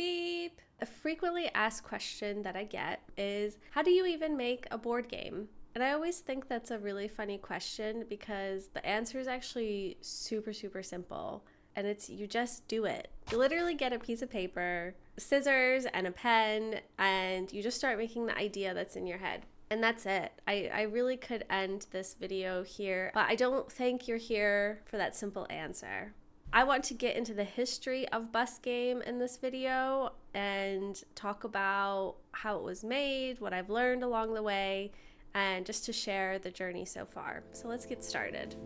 beep. A frequently asked question that I get is, how do you even make a board game? And I always think that's a really funny question because the answer is actually super, super simple. And it's you just do it. You literally get a piece of paper, scissors, and a pen, and you just start making the idea that's in your head. And that's it. I really could end this video here, but I don't think you're here for that simple answer. I want to get into the history of Bus Game in this video and talk about how it was made, what I've learned along the way, and just to share the journey so far. So let's get started.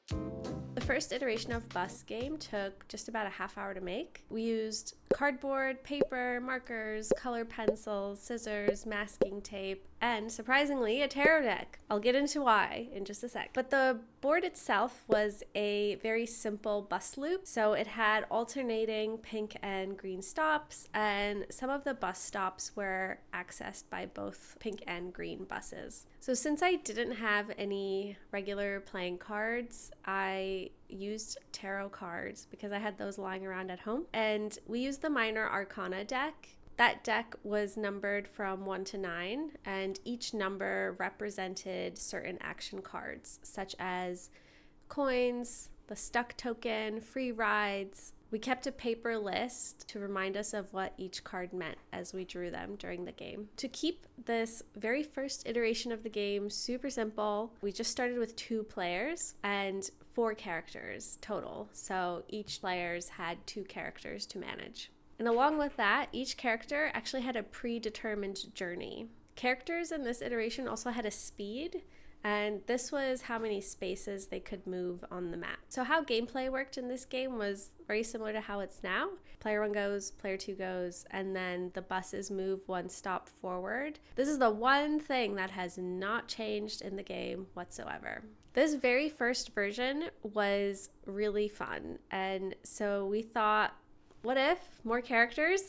The first iteration of Bus Game took just about a half hour to make. We used cardboard, paper, markers, color pencils, scissors, masking tape, and surprisingly, a tarot deck. I'll get into why in just a sec. But the board itself was a very simple bus loop. So it had alternating pink and green stops, and some of the bus stops were accessed by both pink and green buses. So since I didn't have any regular playing cards, I used tarot cards because I had those lying around at home. And we used the Minor Arcana deck. That deck was numbered from 1 to 9, and each number represented certain action cards, such as coins, the stuck token, free rides. We kept a paper list to remind us of what each card meant as we drew them during the game. To keep this very first iteration of the game super simple, we just started with 2 players and 4 characters total. So each player's had 2 characters to manage. And along with that, each character actually had a predetermined journey. Characters in this iteration also had a speed, and this was how many spaces they could move on the map. So how gameplay worked in this game was very similar to how it's now. Player 1 goes, player 2 goes, and then the buses move 1 stop forward. This is the one thing that has not changed in the game whatsoever. This very first version was really fun, and so we thought, what if more characters?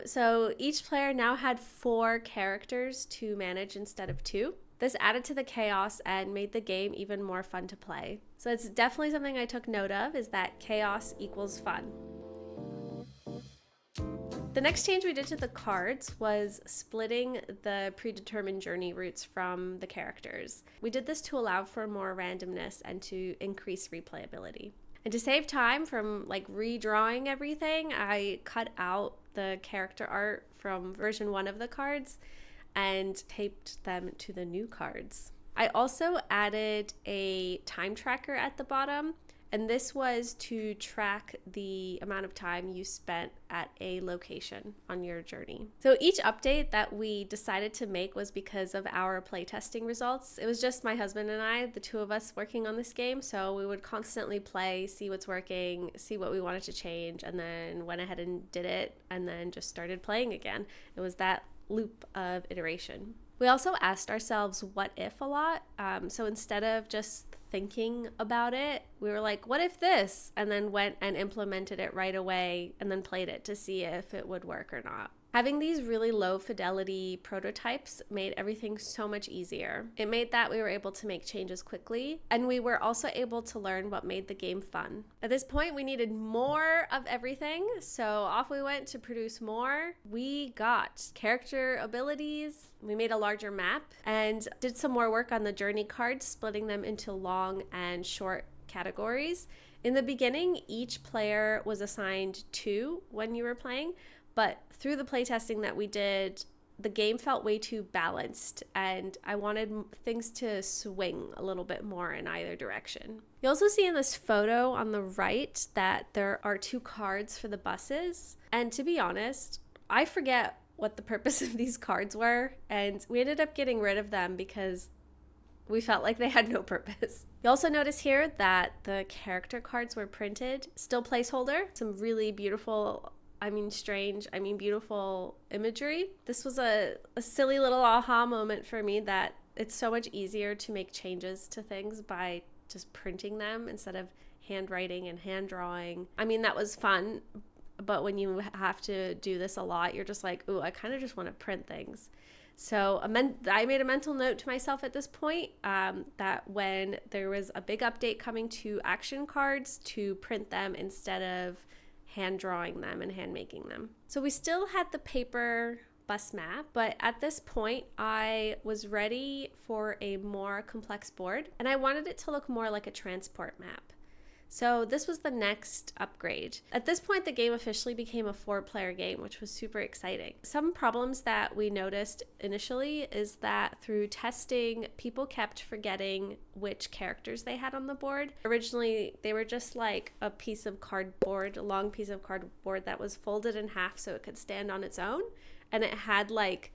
So each player now had 4 characters to manage instead of 2. This added to the chaos and made the game even more fun to play. So it's definitely something I took note of, is that chaos equals fun. The next change we did to the cards was splitting the predetermined journey routes from the characters. We did this to allow for more randomness and to increase replayability. And to save time from redrawing everything, I cut out the character art from version 1 of the cards and taped them to the new cards. I also added a time tracker at the bottom, and this was to track the amount of time you spent at a location on your journey. So each update that we decided to make was because of our playtesting results. It was just my husband and I, the 2 of us, working on this game, so we would constantly play, see what's working, see what we wanted to change, and then went ahead and did it, and then just started playing again. It was that loop of iteration. We also asked ourselves what if a lot. So instead of just thinking about it, we were like, what if this? And then went and implemented it right away and then played it to see if it would work or not. Having these really low fidelity prototypes made everything so much easier. It made that we were able to make changes quickly, and we were also able to learn what made the game fun. At this point, we needed more of everything, so off we went to produce more. We got character abilities, we made a larger map, and did some more work on the journey cards, splitting them into long and short categories. In the beginning, each player was assigned 2 when you were playing, but through the playtesting that we did, the game felt way too balanced, and I wanted things to swing a little bit more in either direction. You also see in this photo on the right that there are 2 cards for the buses, and to be honest, I forget what the purpose of these cards were, and we ended up getting rid of them because we felt like they had no purpose. You also notice here that the character cards were printed, still placeholder, some really beautiful beautiful imagery. This was a silly little aha moment for me that it's so much easier to make changes to things by just printing them instead of handwriting and hand drawing. That was fun, but when you have to do this a lot, you're just like, ooh, I kind of just want to print things. So I made a mental note to myself at this point that when there was a big update coming to action cards, to print them instead of hand drawing them and hand making them. So we still had the paper bus map, but at this point I was ready for a more complex board, and I wanted it to look more like a transport map. So this was the next upgrade. At this point, the game officially became a 4-player game, which was super exciting. Some problems that we noticed initially is that through testing, people kept forgetting which characters they had on the board. Originally, they were just like a piece of cardboard, a long piece of cardboard that was folded in half so it could stand on its own. And it had like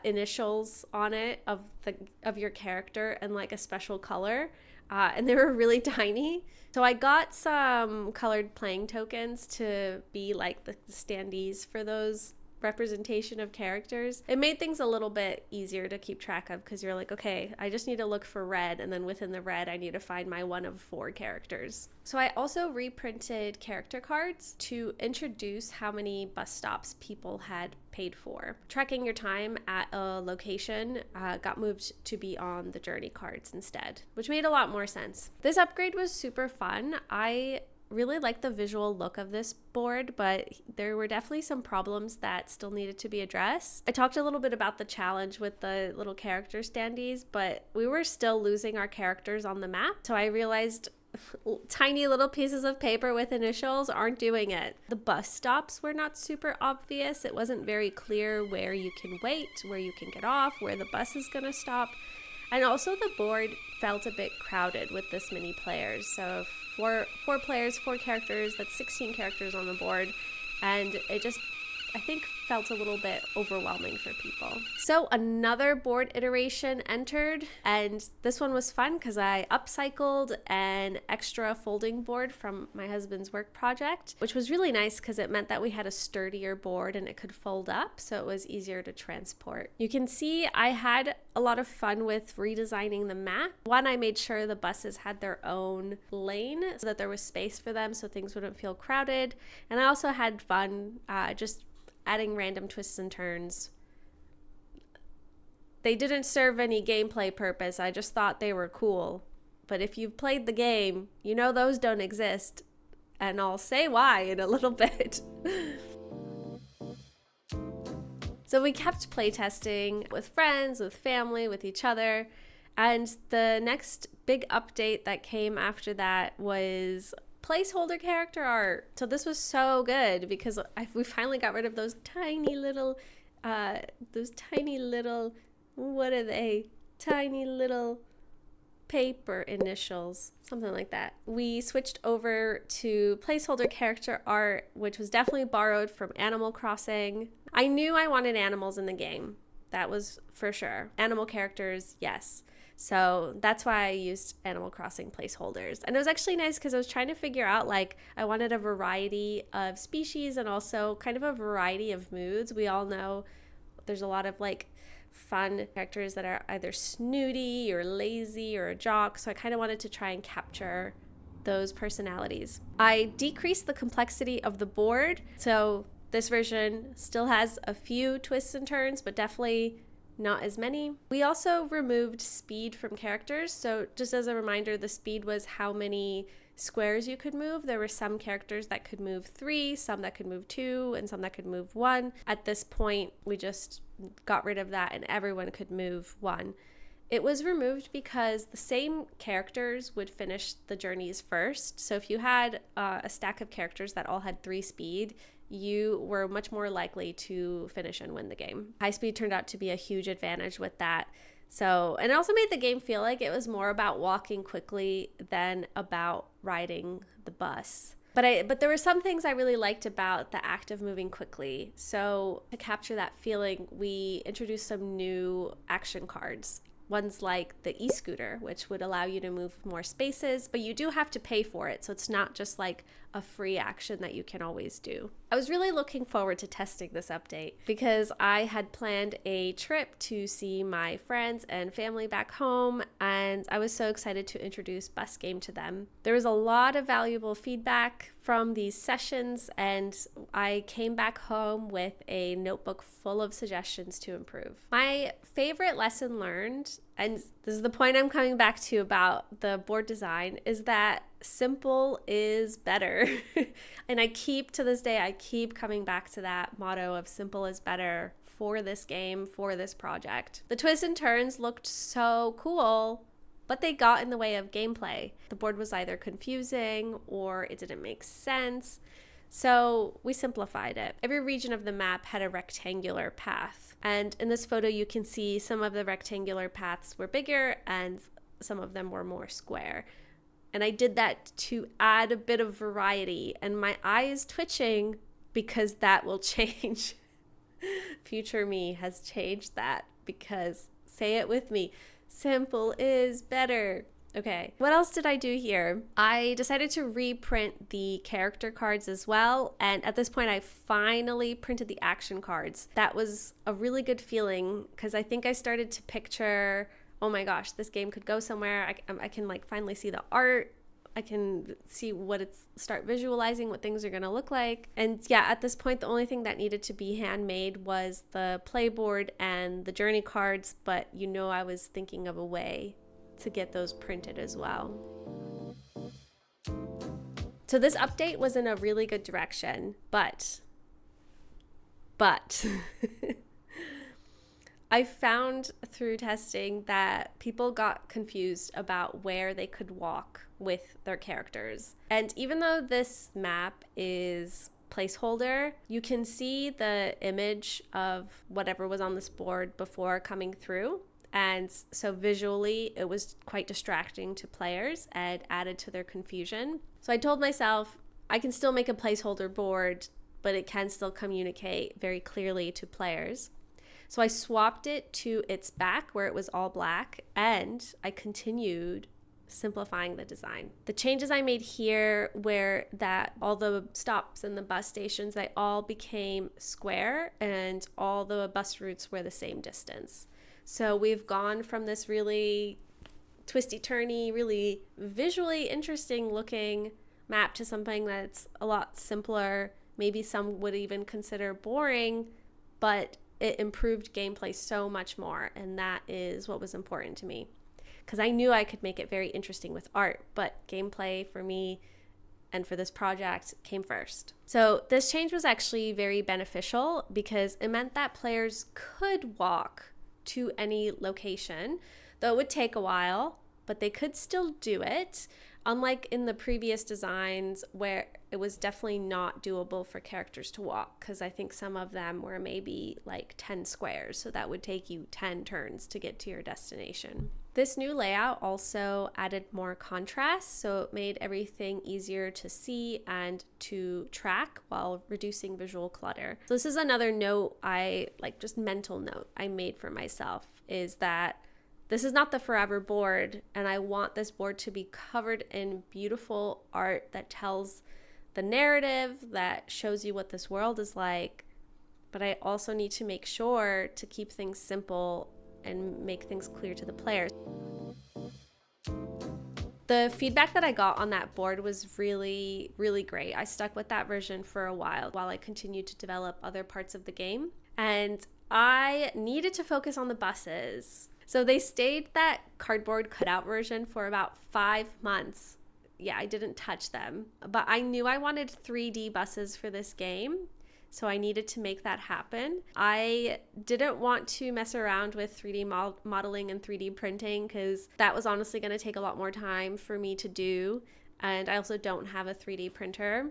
initials on it of your character and like a special color. And they were really tiny. So I got some colored playing tokens to be like the standees for those representation of characters. It made things a little bit easier to keep track of because you're like, okay, I just need to look for red, and then within the red I need to find my one of 4 characters. So I also reprinted character cards to introduce how many bus stops people had paid for. Tracking your time at a location got moved to be on the journey cards instead, which made a lot more sense. This upgrade was super fun. I really like the visual look of this board, but there were definitely some problems that still needed to be addressed. I talked a little bit about the challenge with the little character standees, but we were still losing our characters on the map. So I realized tiny little pieces of paper with initials aren't doing it. The bus stops were not super obvious. It wasn't very clear where you can wait, where you can get off, where the bus is gonna stop. And also the board felt a bit crowded with this many players. So four players, 4 characters, that's 16 characters on the board. And it just, I think, felt a little bit overwhelming for people. So another board iteration entered, and this one was fun because I upcycled an extra folding board from my husband's work project, which was really nice because it meant that we had a sturdier board and it could fold up, so it was easier to transport. You can see I had a lot of fun with redesigning the map. One, I made sure the buses had their own lane so that there was space for them so things wouldn't feel crowded. And I also had fun just adding random twists and turns. They didn't serve any gameplay purpose. I just thought they were cool. But if you've played the game, you know those don't exist. And I'll say why in a little bit. So we kept playtesting with friends, with family, with each other. And the next big update that came after that was placeholder character art. So this was so good because we finally got rid of those tiny little, what are they? Tiny little paper initials, something like that. We switched over to placeholder character art, which was definitely borrowed from Animal Crossing. I knew I wanted animals in the game. That was for sure. Animal characters, yes. So that's why I used Animal Crossing placeholders. And it was actually nice because I was trying to figure out, like, I wanted a variety of species and also kind of a variety of moods. We all know there's a lot of, like, fun characters that are either snooty or lazy or a jock. So I kind of wanted to try and capture those personalities. I decreased the complexity of the board. So this version still has a few twists and turns, but definitely not as many. We also removed speed from characters. So just as a reminder, the speed was how many squares you could move. There were some characters that could move 3, some that could move 2, and some that could move 1. At this point, we just got rid of that and everyone could move 1. It was removed because the same characters would finish the journeys first. So if you had a stack of characters that all had 3 speed, you were much more likely to finish and win the game. High speed turned out to be a huge advantage with that. So, and it also made the game feel like it was more about walking quickly than about riding the bus. But there were some things I really liked about the act of moving quickly. So to capture that feeling, we introduced some new action cards. Ones like the e-scooter, which would allow you to move more spaces, but you do have to pay for it. So it's not just like a free action that you can always do. I was really looking forward to testing this update because I had planned a trip to see my friends and family back home, and I was so excited to introduce Bus Game to them. There was a lot of valuable feedback from these sessions, and I came back home with a notebook full of suggestions to improve. My favorite lesson learned And this is the point I'm coming back to about the board design, is that simple is better. And to this day, I keep coming back to that motto of simple is better for this game, for this project. The twists and turns looked so cool, but they got in the way of gameplay. The board was either confusing or it didn't make sense. So we simplified it. Every region of the map had a rectangular path. And in this photo, you can see some of the rectangular paths were bigger and some of them were more square. And I did that to add a bit of variety. And my eye is twitching because that will change. Future me has changed that because, say it with me, simple is better. Okay, what else did I do here? I decided to reprint the character cards as well. And at this point, I finally printed the action cards. That was a really good feeling because I think I started to picture, oh my gosh, this game could go somewhere. I can like finally see the art. I can see start visualizing what things are going to look like. And yeah, at this point, the only thing that needed to be handmade was the playboard and the journey cards. But I was thinking of a way to get those printed as well. So this update was in a really good direction, but I found through testing that people got confused about where they could walk with their characters. And even though this map is placeholder, you can see the image of whatever was on this board before coming through. And so visually, it was quite distracting to players and added to their confusion. So I told myself, I can still make a placeholder board, but it can still communicate very clearly to players. So I swapped it to its back where it was all black, and I continued simplifying the design. The changes I made here were that all the stops and the bus stations, they all became square and all the bus routes were the same distance. So we've gone from this really twisty-turny, really visually interesting looking map to something that's a lot simpler. Maybe some would even consider boring, but it improved gameplay so much more. And that is what was important to me, because I knew I could make it very interesting with art, but gameplay for me and for this project came first. So this change was actually very beneficial because it meant that players could walk to any location, though it would take a while, but they could still do it, unlike in the previous designs where it was definitely not doable for characters to walk, because I think some of them were maybe like 10 squares, so that would take you 10 turns to get to your destination. This new layout also added more contrast, so it made everything easier to see and to track while reducing visual clutter. So this is another note just mental note I made for myself, is that this is not the forever board, and I want this board to be covered in beautiful art that tells the narrative, that shows you what this world is like, but I also need to make sure to keep things simple and make things clear to the players. The feedback that I got on that board was really, really great. I stuck with that version for a while I continued to develop other parts of the game. And I needed to focus on the buses. So they stayed that cardboard cutout version for about 5 months. Yeah, I didn't touch them. But I knew I wanted 3D buses for this game, so I needed to make that happen. I didn't want to mess around with 3D modeling and 3D printing because that was honestly going to take a lot more time for me to do. And I also don't have a 3D printer.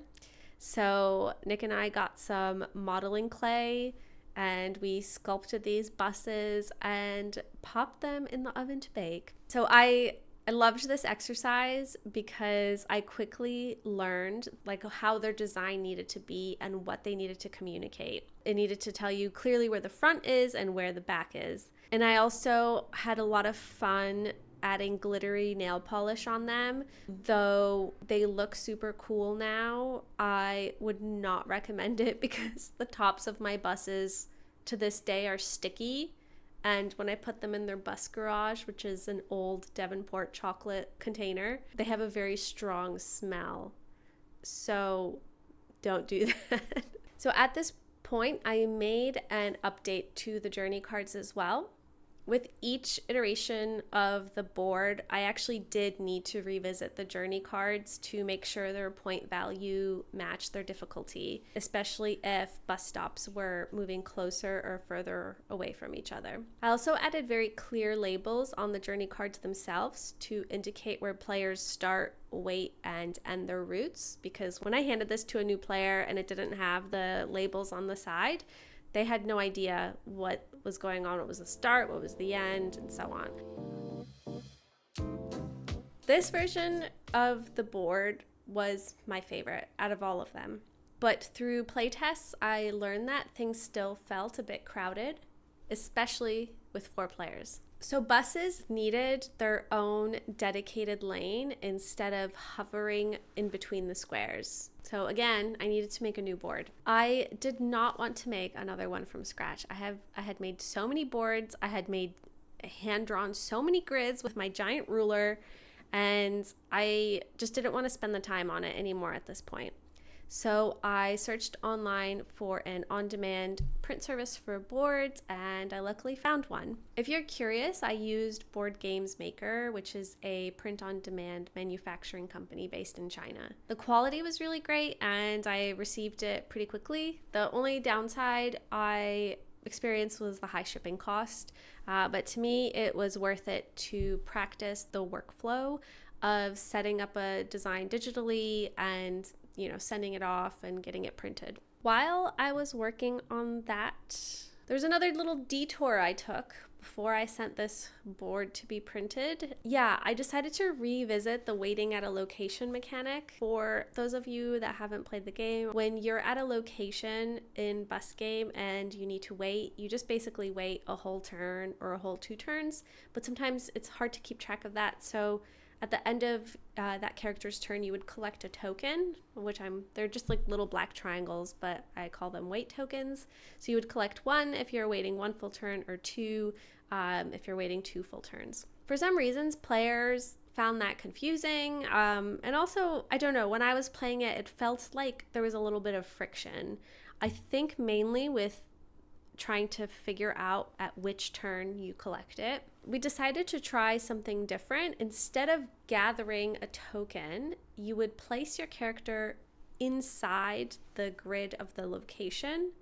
So Nick and I got some modeling clay and we sculpted these buses and popped them in the oven to bake. So I loved this exercise because I quickly learned how their design needed to be and what they needed to communicate. It needed to tell you clearly where the front is and where the back is. And I also had a lot of fun adding glittery nail polish on them. Though they look super cool now, I would not recommend it because the tops of my buses to this day are sticky. And when I put them in their bus garage, which is an old Devonport chocolate container, they have a very strong smell. So don't do that. So at this point, I made an update to the journey cards as well. With each iteration of the board, I actually did need to revisit the journey cards to make sure their point value matched their difficulty, especially if bus stops were moving closer or further away from each other. I also added very clear labels on the journey cards themselves to indicate where players start, wait, and end their routes, because when I handed this to a new player and it didn't have the labels on the side, they had no idea what was going on, what was the start, what was the end, and so on. This version of the board was my favorite out of all of them. But through playtests, I learned that things still felt a bit crowded, especially with 4 players. So buses needed their own dedicated lane instead of hovering in between the squares. So again, I needed to make a new board. I did not want to make another one from scratch. I had made so many boards. I had made hand-drawn so many grids with my giant ruler, and I just didn't want to spend the time on it anymore at this point. So I searched online for an on-demand print service for boards, and I luckily found one. If you're curious, I used Board Games Maker, which is a print-on-demand manufacturing company based in China. The quality was really great, and I received it pretty quickly. The only downside I experienced was the high shipping cost, but to me, it was worth it to practice the workflow of setting up a design digitally and sending it off and getting it printed. While I was working on that, there's another little detour I took before I sent this board to be printed. Yeah, I decided to revisit the waiting at a location mechanic. For those of you that haven't played the game, when you're at a location in Bus Game and you need to wait, you just basically wait a whole turn or a whole 2 turns, but sometimes it's hard to keep track of that. So at the end of that character's turn, you would collect a token, they're just like little black triangles, but I call them wait tokens. So you would collect 1 if you're waiting 1 full turn, or 2 if you're waiting 2 full turns. For some reasons, players found that confusing. And also, I don't know, when I was playing it, it felt like there was a little bit of friction. I think mainly with trying to figure out at which turn you collect it. We decided to try something different. Instead of gathering a token, you would place your character inside the grid of the location,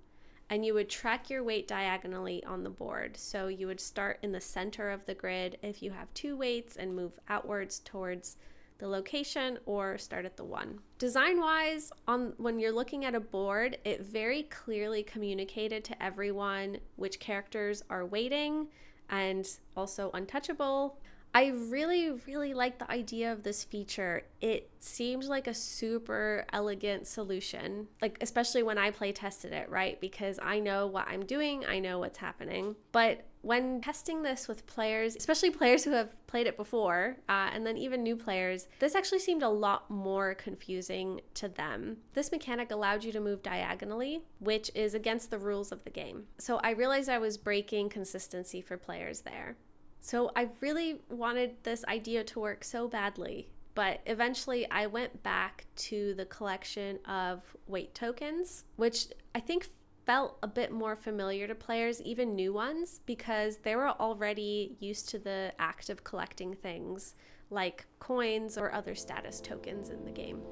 and you would track your weight diagonally on the board. So you would start in the center of the grid if you have 2 weights and move outwards towards the location, or start at the 1. Design-wise, when you're looking at a board, it very clearly communicated to everyone which characters are waiting and also untouchable. I really, really like the idea of this feature. It seemed like a super elegant solution, like especially when I play tested it, right? Because I know what I'm doing, I know what's happening. But when testing this with players, especially players who have played it before, and then even new players, this actually seemed a lot more confusing to them. This mechanic allowed you to move diagonally, which is against the rules of the game. So I realized I was breaking consistency for players there. So I really wanted this idea to work so badly, but eventually I went back to the collection of weight tokens, which I think felt a bit more familiar to players, even new ones, because they were already used to the act of collecting things like coins or other status tokens in the game.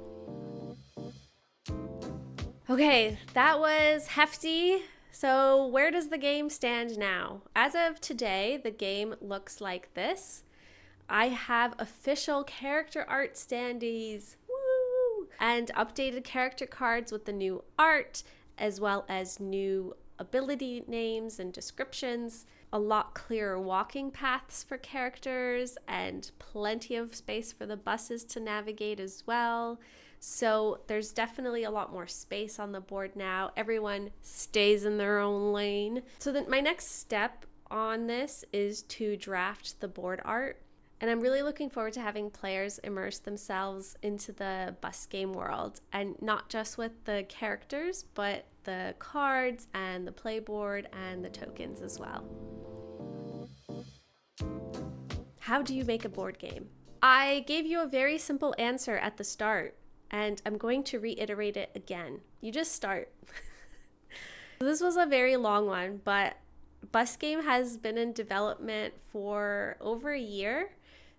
Okay, that was hefty. So where does the game stand now? As of today, the game looks like this. I have official character art standees, woo! And updated character cards with the new art, as well as new ability names and descriptions, a lot clearer walking paths for characters, and plenty of space for the buses to navigate as well. So there's definitely a lot more space on the board now. Everyone stays in their own lane. So then my next step on this is to draft the board art. And I'm really looking forward to having players immerse themselves into the bus game world, and not just with the characters, but the cards and the playboard and the tokens as well. How do you make a board game? I gave you a very simple answer at the start, and I'm going to reiterate it again. You just start. This was a very long one, but Bus game has been in development for over a year,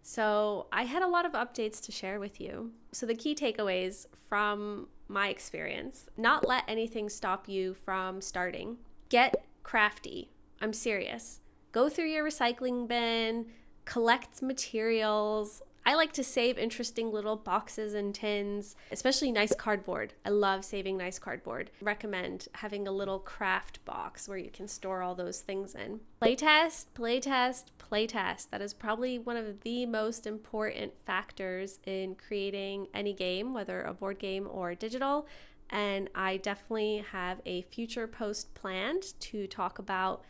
so I had a lot of updates to share with you. So the key takeaways from my experience: not let anything stop you from starting. Get crafty. I'm serious. Go through your recycling bin, collect materials. I like to save interesting little boxes and tins, especially nice cardboard. I love saving nice cardboard. Recommend having a little craft box where you can store all those things in. Playtest, playtest, playtest. That is probably one of the most important factors in creating any game, whether a board game or digital. And I definitely have a future post planned to talk about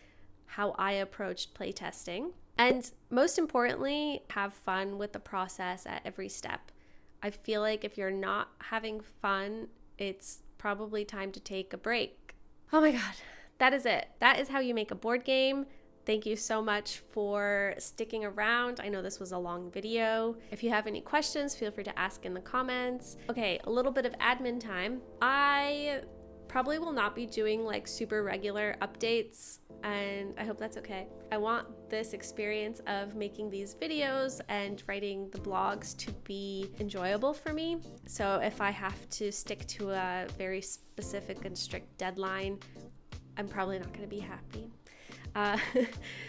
how I approached playtesting. And most importantly, have fun with the process at every step. I feel like if you're not having fun, it's probably time to take a break. Oh my God, that is it. That is how you make a board game. Thank you so much for sticking around. I know this was a long video. If you have any questions, feel free to ask in the comments. Okay, a little bit of admin time. I probably will not be doing like super regular updates, and I hope that's okay. I want this experience of making these videos and writing the blogs to be enjoyable for me. So if I have to stick to a very specific and strict deadline, I'm probably not going to be happy.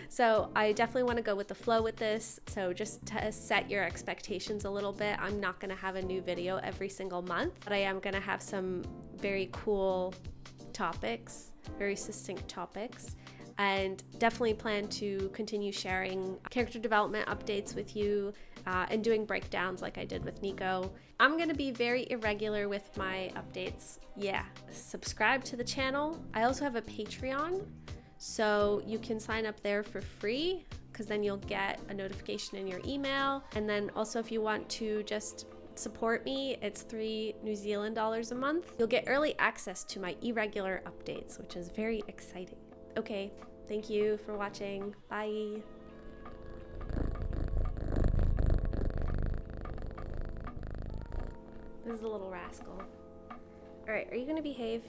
So I definitely want to go with the flow with this. So just to set your expectations a little bit, I'm not going to have a new video every single month, but I am going to have some very cool topics, very succinct topics, and definitely plan to continue sharing character development updates with you and doing breakdowns like I did with Nico. I'm going to be very irregular with my updates. Yeah, subscribe to the channel. I also have a Patreon. So you can sign up there for free, because then you'll get a notification in your email. And then also if you want to just support me, it's $3 New Zealand a month. You'll get early access to my irregular updates, which is very exciting. Okay, thank you for watching. Bye. This is a little rascal. All right, are you gonna behave?